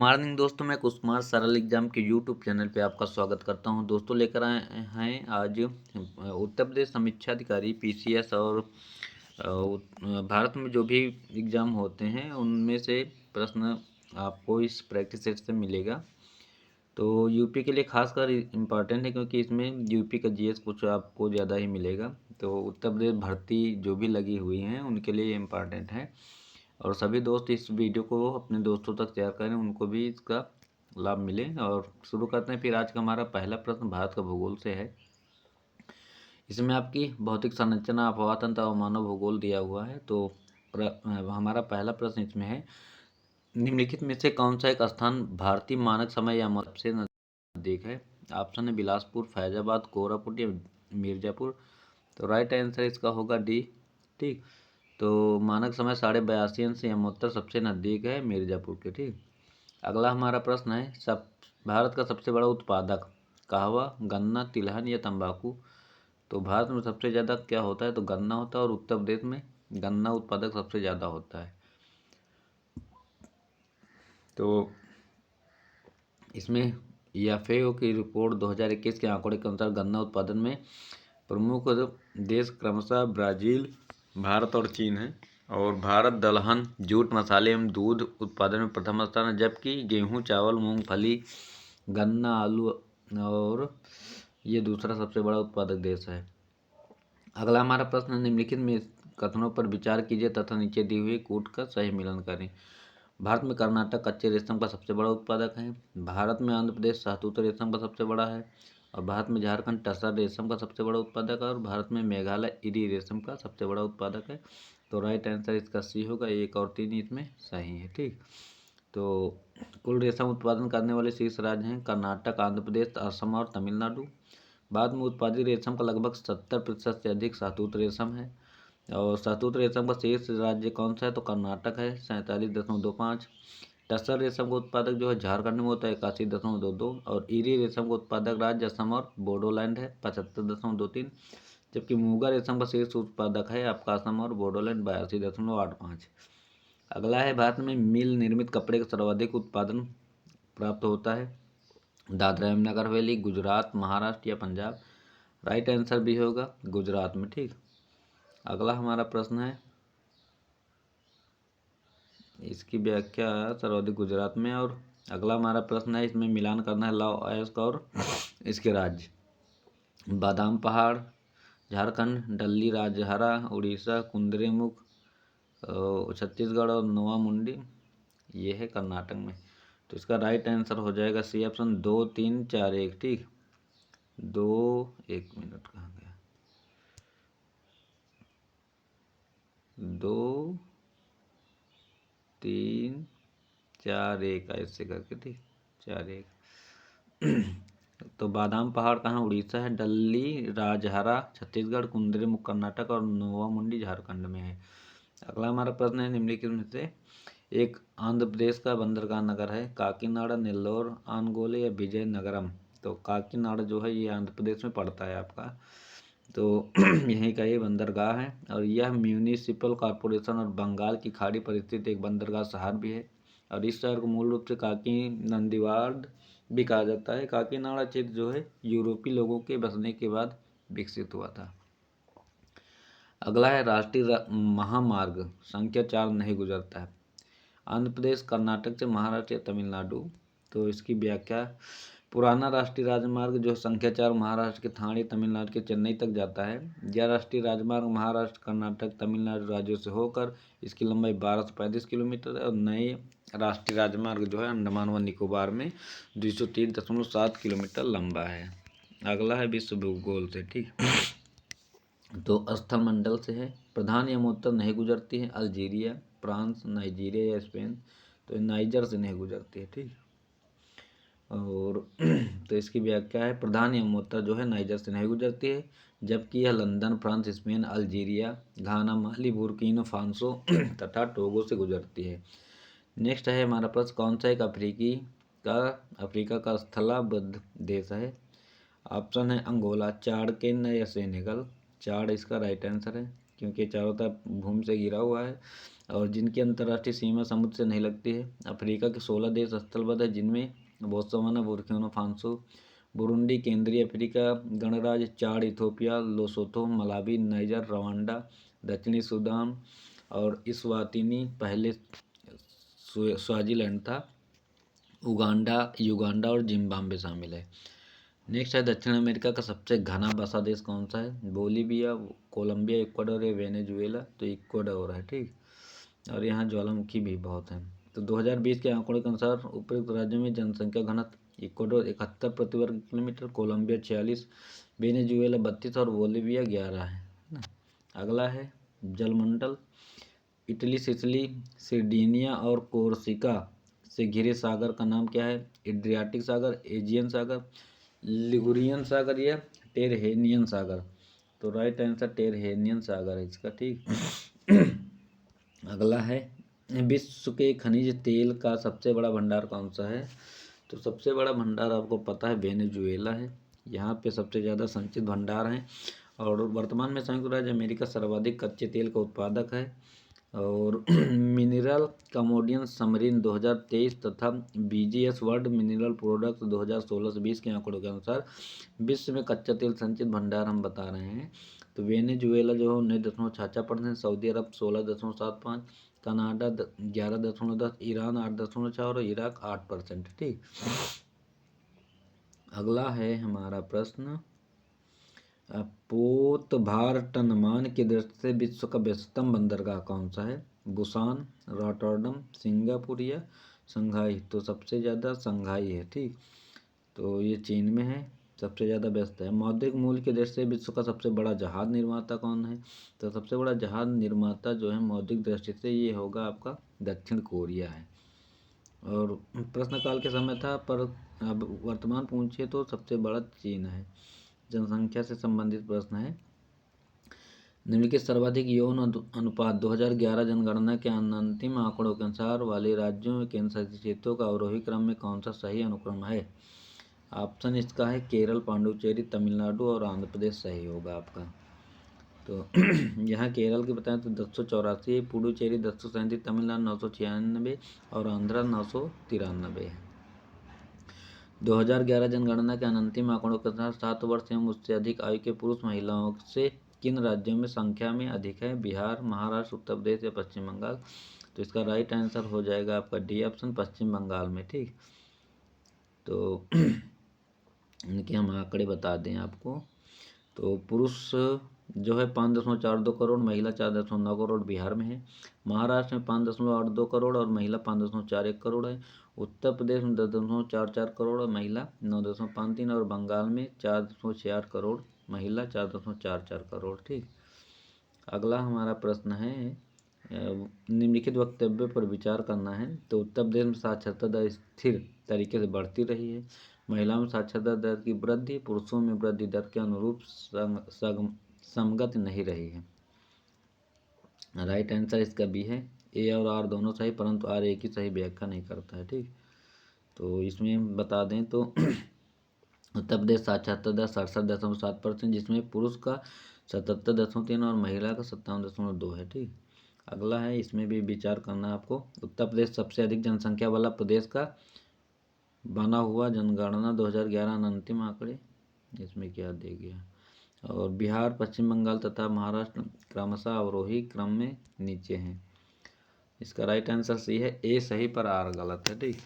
Morning दोस्तों, मैं कुमार सरल एग्जाम के यूट्यूब चैनल पे आपका स्वागत करता हूं। दोस्तों, लेकर आए हैं आज उत्तर प्रदेश समीक्षा अधिकारी पीसीएस और भारत में जो भी एग्ज़ाम होते हैं उनमें से प्रश्न आपको इस प्रैक्टिस सेट से मिलेगा। तो यूपी के लिए खासकर इम्पॉर्टेंट है क्योंकि इसमें यूपी का जीएस कुछ आपको ज़्यादा ही मिलेगा। तो उत्तर प्रदेश भर्ती जो भी लगी हुई हैं उनके लिए इम्पॉर्टेंट है। और सभी दोस्त इस वीडियो को अपने दोस्तों तक शेयर करें, उनको भी इसका लाभ मिले। और शुरू करते हैं। फिर आज का हमारा पहला प्रश्न भारत का भूगोल से है। इसमें आपकी भौतिक संरचना, अफवाह तंत्र और मानव भूगोल दिया हुआ है। तो हमारा पहला प्रश्न इसमें है, निम्नलिखित में से कौन सा एक स्थान भारतीय मानक समय या सबसे नजदीक है? ऑप्शन है बिलासपुर, फैजाबाद, कोरापुट या मिर्जापुर। तो राइट आंसर इसका होगा डी। ठीक। तो मानक समय 82.5 अंश यमोत्तर सबसे नज़दीक है मिर्ज़ापुर के। ठीक। अगला हमारा प्रश्न है, सब भारत का सबसे बड़ा उत्पादक कहवा, गन्ना, तिलहन या तंबाकू? तो भारत में सबसे ज़्यादा क्या होता है? तो गन्ना होता है और उत्तर प्रदेश में गन्ना उत्पादक सबसे ज़्यादा होता है। तो इसमें एफएओ की रिपोर्ट 2021 के आंकड़े के अनुसार गन्ना उत्पादन में प्रमुख देश क्रमशः ब्राज़ील, भारत और चीन है। और भारत दलहन, जूट, मसाले एवं दूध उत्पादन में प्रथम स्थान है, जबकि गेहूं, चावल, मूंगफली, गन्ना, आलू और ये दूसरा सबसे बड़ा उत्पादक देश है। अगला हमारा प्रश्न, निम्नलिखित में कथनों पर विचार कीजिए तथा नीचे दी हुई कूट का सही मिलान करें। भारत में कर्नाटक कच्चे रेशम का सबसे बड़ा उत्पादक है। भारत में आंध्र प्रदेश शहतूत रेशम का सबसे बड़ा है। और भारत में झारखंड टसर रेशम का सबसे बड़ा उत्पादक है। और भारत में मेघालय इरी रेशम का सबसे बड़ा उत्पादक है। तो राइट आंसर इसका सी होगा। 1 और 3 इसमें सही है। ठीक। तो कुल रेशम उत्पादन करने वाले शीर्ष राज्य हैं कर्नाटक, आंध्र प्रदेश, असम और तमिलनाडु। भारत में उत्पादित रेशम का लगभग 70% से अधिक शहतूत रेशम है। और शहतूत रेशम का शीर्ष राज्य कौन सा है? तो कर्नाटक है, 47.25। टसर रेशम का उत्पादक जो है झारखंड में होता है, 81.22। और ईरी रेशम का उत्पादक राज्य असम और बोडोलैंड है, 75.23। जबकि मूंगा रेशम का शीर्ष उत्पादक है आपका असम और बोडोलैंड, 82.85। अगला है, भारत में मिल निर्मित कपड़े का सर्वाधिक उत्पादन प्राप्त होता है दादरा एवं नगर हवेली, गुजरात, महाराष्ट्र या पंजाब? राइट आंसर भी होगा गुजरात में। ठीक। अगला हमारा प्रश्न है, इसकी व्याख्या सर्वाधिक गुजरात में। और अगला हमारा प्रश्न है, इसमें मिलान करना है लॉ आयस्क और इसके राज्य। बादाम पहाड़ झारखंड, डल्ली राजहरा उड़ीसा, कुंद्रेमुख छत्तीसगढ़ और नोवा मुंडी ये है कर्नाटक में। तो इसका राइट आंसर हो जाएगा सी ऑप्शन 2, 3, 4, 1। ठीक। 2, 1 मिनट कहाँ गया, 2, 3, 4, 1 ऐसे करके। ठीक। 4, 1। तो बादाम पहाड़ कहाँ? उड़ीसा है। डल्ली राजहरा छत्तीसगढ़, कुंद्रेमुख कर्नाटक और नोवा मुंडी झारखंड में है। अगला हमारा प्रश्न है, निम्नलिखित में से एक आंध्र प्रदेश का बंदरगाह नगर है काकीनाडा, नेल्लोर, आनगोले या विजयनगरम? तो काकीनाडा जो है ये आंध्र प्रदेश में पड़ता है आपका। तो यहीं का ये बंदरगाह है। और यह म्यूनिसिपल कॉरपोरेशन और बंगाल की खाड़ी पर स्थित एक बंदरगाह शहर भी है। और इस शहर को मूल रूप से काकी नंदीवाड़ भी कहा जाता है। काकीनाडा क्षेत्र जो है यूरोपीय लोगों के बसने के बाद विकसित हुआ था। अगला है, राष्ट्रीय महामार्ग संख्या 4 नहीं गुजरता है आंध्र प्रदेश, कर्नाटक से महाराष्ट्र या तमिलनाडु? तो इसकी व्याख्या, पुराना राष्ट्रीय राजमार्ग जो संख्या 4 महाराष्ट्र के ठाणे, तमिलनाडु के चेन्नई तक जाता है। यह राष्ट्रीय राजमार्ग महाराष्ट्र, कर्नाटक, तमिलनाडु राज्यों से होकर इसकी लंबाई 1235 किलोमीटर है। और नए राष्ट्रीय राजमार्ग जो है अंडमान व निकोबार में 203.7 किलोमीटर लंबा है। अगला है विश्व भूगोल से। ठीक। तो स्थल मंडल से है, प्रधान यमोत्तर नहीं गुजरती है अल्जीरिया, फ्रांस, नाइजीरिया या स्पेन? तो नाइजर से नहीं गुजरती है। ठीक। और तो इसकी व्याख्या है, प्रधान यमोत्तर जो है नाइजर से नहीं गुजरती है, जबकि यह लंदन, फ्रांस, स्पेन, अल्जीरिया, घाना, माली, बुर्किना फासो तथा टोगो से गुजरती है। नेक्स्ट है हमारा प्रश्न, कौन सा एक अफ्रीका का स्थलाबद्ध देश है? ऑप्शन है अंगोला, चाड, केन्या या सेनेगल? चाड इसका राइट आंसर है क्योंकि चारों तरफ भूमि से घिरा हुआ है। और जिनकी अंतर्राष्ट्रीय सीमा समुद्र से नहीं लगती है। अफ्रीका के 16 देश स्थलबद्ध है, जिनमें बोत्सवाना, बुर्किना फासो, बुरुंडी, केंद्रीय अफ्रीका गणराज्य, चाड, इथोपिया, लोसोथो, मलावी, नाइजर, रवांडा, दक्षिणी सूडान और इस्वातिनी पहले स्वाजीलैंड था। युगांडा और जिम्बाब्वे शामिल है। नेक्स्ट है दक्षिण अमेरिका का सबसे घना बसा देश कौन सा है? बोलीविया, कोलंबिया, इक्वाडोर या वेनेजुएला? तो इक्वाडोर है, ठीक। और यहाँ ज्वालामुखी भी बहुत है। तो 2020 के आंकड़ों के अनुसार उपयुक्त राज्यों में जनसंख्या घनत्व इक्वाडोर 71 प्रति वर्ग किलोमीटर, कोलंबिया 46, वेनेजुएला 32 और बोलीविया 11 है ना। अगला है जलमंडल। इटली, सिसिली, सिर्डिनिया और कोर्सिका से घिरे सागर का नाम क्या है? एड्रियाटिक सागर, एजियन सागर, लिगुरियन सागर या टेरहेनियन सागर? तो राइट आंसर टेरहेनियन सागर है इसका, ठीक। अगला है विश्व के खनिज तेल का सबसे बड़ा भंडार कौन सा है? तो सबसे बड़ा भंडार आपको पता है वेनेजुएला है। यहाँ पे सबसे ज़्यादा संचित भंडार हैं और वर्तमान में संयुक्त राज्य अमेरिका सर्वाधिक कच्चे तेल का उत्पादक है। और मिनरल कमोडियन समरीन 2023 तथा बीजीएस वर्ल्ड मिनरल प्रोडक्ट्स 2016-20 के आंकड़ों के अनुसार विश्व में कच्चा तेल संचित भंडार हम बता रहे हैं। तो वेनेजुएला जो है 19.66%, सऊदी अरब 16.75%, कनाडा 11.10%, ईरान 8.6% और इराक 8%, ठीक। अगला है हमारा प्रश्न, पोतभार टनमान की दृष्टि से विश्व का व्यस्तम बंदरगाह कौन सा है? बुसान, रॉटरडम, सिंगापुर या शंघाई? तो सबसे ज़्यादा शंघाई है, ठीक। तो ये चीन में है, सबसे ज़्यादा व्यस्त है। मौद्रिक मूल्य की दृष्टि से विश्व का सबसे बड़ा जहाज निर्माता कौन है? तो सबसे बड़ा जहाज निर्माता जो है मौद्रिक दृष्टि से ये होगा आपका दक्षिण कोरिया है। और प्रश्नकाल के समय था, पर अब वर्तमान पूछिए तो सबसे बड़ा चीन है। जनसंख्या से संबंधित प्रश्न है। निम्नलिखित सर्वाधिक यौन अनुपात 2011 जनगणना के अंतिम आंकड़ों के अनुसार वाले राज्यों में केंद्र शासित क्षेत्रों का अवरोही क्रम में कौन सा सही अनुक्रम है? ऑप्शन इसका है केरल, पांडुचेरी, तमिलनाडु और आंध्र प्रदेश सही होगा आपका। तो यहाँ केरल की बताएं तो 1084, पुडुचेरी 1037, तमिलनाडु 996 और आंध्रा 993 है। 2011 जनगणना के अंतिम आंकड़ों के अनुसार 7 वर्ष एवं उससे अधिक आयु के पुरुष महिलाओं से किन राज्यों में संख्या में अधिक है? बिहार, महाराष्ट्र, उत्तर प्रदेश या पश्चिम बंगाल? तो इसका राइट आंसर हो जाएगा आपका डी ऑप्शन, पश्चिम बंगाल में, ठीक। तो इनके हम आंकड़े बता दें आपको। तो पुरुष जो है 5.42 करोड़, महिला 4.9 करोड़ बिहार में है। महाराष्ट्र में 5.82 करोड़ और महिला 5.41 करोड़ है। उत्तर प्रदेश में 10.44 करोड़ और महिला 9.53 और बंगाल में 4.66 करोड़, महिला 4.44 करोड़, ठीक। अगला हमारा प्रश्न है, निम्नलिखित वक्तव्य पर विचार करना है। तो उत्तर प्रदेश में साक्षरता दर स्थिर तरीके से बढ़ती रही है। महिलाओं में साक्षरता दर की वृद्धि पुरुषों में वृद्धि दर के अनुरूप समगत नहीं रही है। राइट आंसर इसका बी है। ए और आर दोनों सही, परंतु आर एक ही सही व्याख्या नहीं करता है, ठीक। तो इसमें बता दें तो उत्तर प्रदेश साक्षरता दर 67.7%, जिसमें पुरुष का 77.3 और महिला का 57.2 है, ठीक। अगला है, इसमें भी विचार करना है आपको। उत्तर प्रदेश सबसे अधिक जनसंख्या वाला प्रदेश का बना हुआ जनगणना 2011 अंतिम आंकड़े इसमें क्या दे गया? और बिहार, पश्चिम बंगाल तथा महाराष्ट्र क्रमशः अवरोही क्रम में नीचे हैं। इसका राइट आंसर सी है, ए सही पर आर गलत है, ठीक।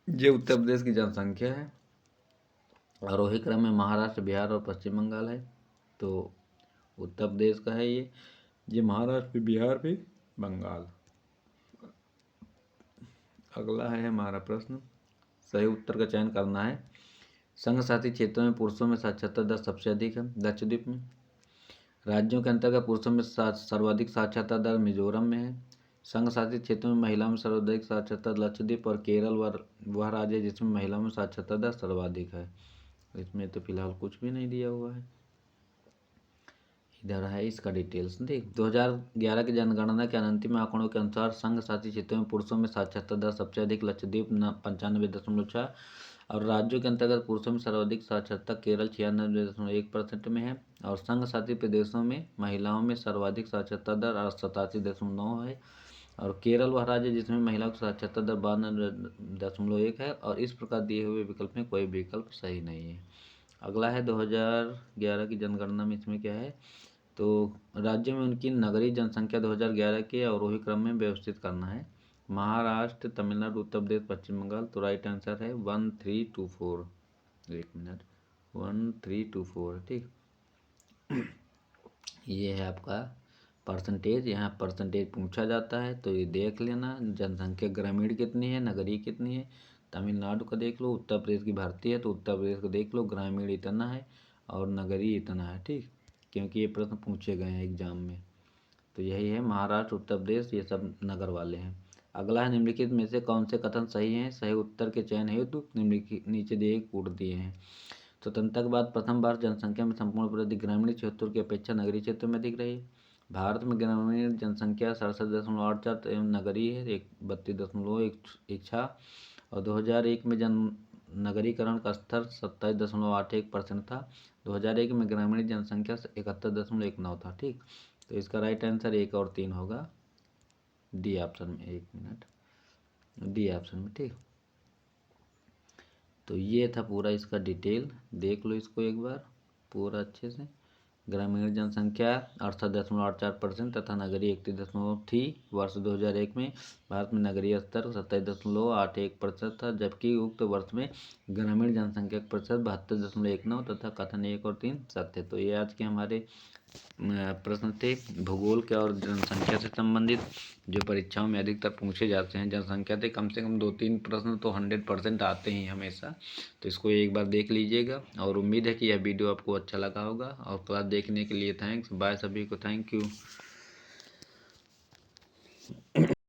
ये उत्तर प्रदेश की जनसंख्या है, आरोही क्रम में महाराष्ट्र, बिहार और पश्चिम बंगाल है। तो उत्तर प्रदेश का है ये महाराष्ट्र, बिहार पे बंगाल। अगला है हमारा प्रश्न, सही उत्तर का चयन करना है। संघ शासित क्षेत्रों में पुरुषों में साक्षरता दर सबसे अधिक है लक्षद्वीप में। राज्यों के अंतर्गत पुरुषों में सर्वाधिक साक्षरता दर मिजोरम में है। संघ शासित क्षेत्रों में महिलाओं में सर्वाधिक साक्षरता लक्षद्वीप और केरल वह राज्य है जिसमें महिलाओं में साक्षरता दर सर्वाधिक है। इसमें तो फिलहाल कुछ भी नहीं दिया हुआ है। इधर है इसका डिटेल्स। ठीक, 2011 की जनगणना के अंतिम आंकड़ों के अनुसार संघ शासित क्षेत्रों में पुरुषों में साक्षरता दर सबसे अधिक लक्षद्वीप 95.6 और राज्यों के अंतर्गत पुरुषों में सर्वाधिक साक्षरता केरल 96.1% में है और संघ शासित प्रदेशों में महिलाओं में सर्वाधिक साक्षरता दर 87.9 है और केरल वह राज्य जिसमें महिलाओं की साक्षरता दर 92.1 है और इस प्रकार दिए हुए विकल्प में कोई विकल्प सही नहीं है। अगला है 2011 की जनगणना में इसमें क्या है, तो राज्य में उनकी नगरीय जनसंख्या 2011 के अवरोही क्रम में व्यवस्थित करना है। महाराष्ट्र, तमिलनाडु, उत्तर प्रदेश, पश्चिम बंगाल। तो राइट आंसर है 1324। एक मिनट, 1324। ठीक, ये है आपका परसेंटेज। यहाँ परसेंटेज पूछा जाता है तो ये देख लेना। जनसंख्या ग्रामीण कितनी है, नगरीय कितनी है। तमिलनाडु का देख लो, उत्तर प्रदेश की भर्ती है तो उत्तर प्रदेश को देख लो, ग्रामीण इतना है और नगरीय इतना है। ठीक, क्योंकि ये प्रश्न पूछे गए हैं एग्जाम में। तो यही है, महाराष्ट्र, उत्तर प्रदेश ये सब नगर वाले हैं। अगला है, निम्नलिखित में से कौन से कथन सही हैं। सही उत्तर के चयन हेतु निम्नलिखित नीचे दिए कूट दिए हैं। स्वतंत्रता के बाद प्रथम बार जनसंख्या में संपूर्ण वृद्धि ग्रामीण क्षेत्रों की अपेक्षा नगरीय क्षेत्रों में दिख रही है। भारत में ग्रामीण जनसंख्या 67.8 एवं नगरीय है 32.16 और 2001 में नगरीकरण का स्तर 27.81% था। 2001 में ग्रामीण जनसंख्या 71.19 था। ठीक, तो इसका राइट आंसर 1 और 3 होगा डी ऑप्शन में। एक मिनट, डी ऑप्शन में। ठीक, तो ये था पूरा इसका डिटेल, देख लो इसको एक बार पूरा अच्छे से। ग्रामीण जनसंख्या 68.84% तथा नगरीय 31 थी वर्ष 2001 में। भारत में नगरीय स्तर 27.81% था जबकि उक्त वर्ष में ग्रामीण जनसंख्या का प्रतिशत 72.19 तथा कथन 1 और 3 सत्य। तो ये आज के हमारे प्रश्न थे भूगोल के और जनसंख्या से संबंधित, जो परीक्षाओं में अधिकतर पूछे जाते हैं। जनसंख्या से कम 2-3 प्रश्न तो 100% आते ही हमेशा। तो इसको एक बार देख लीजिएगा और उम्मीद है कि यह वीडियो आपको अच्छा लगा होगा। और क्लास देखने के लिए थैंक्स। बाय सभी को, थैंक यू।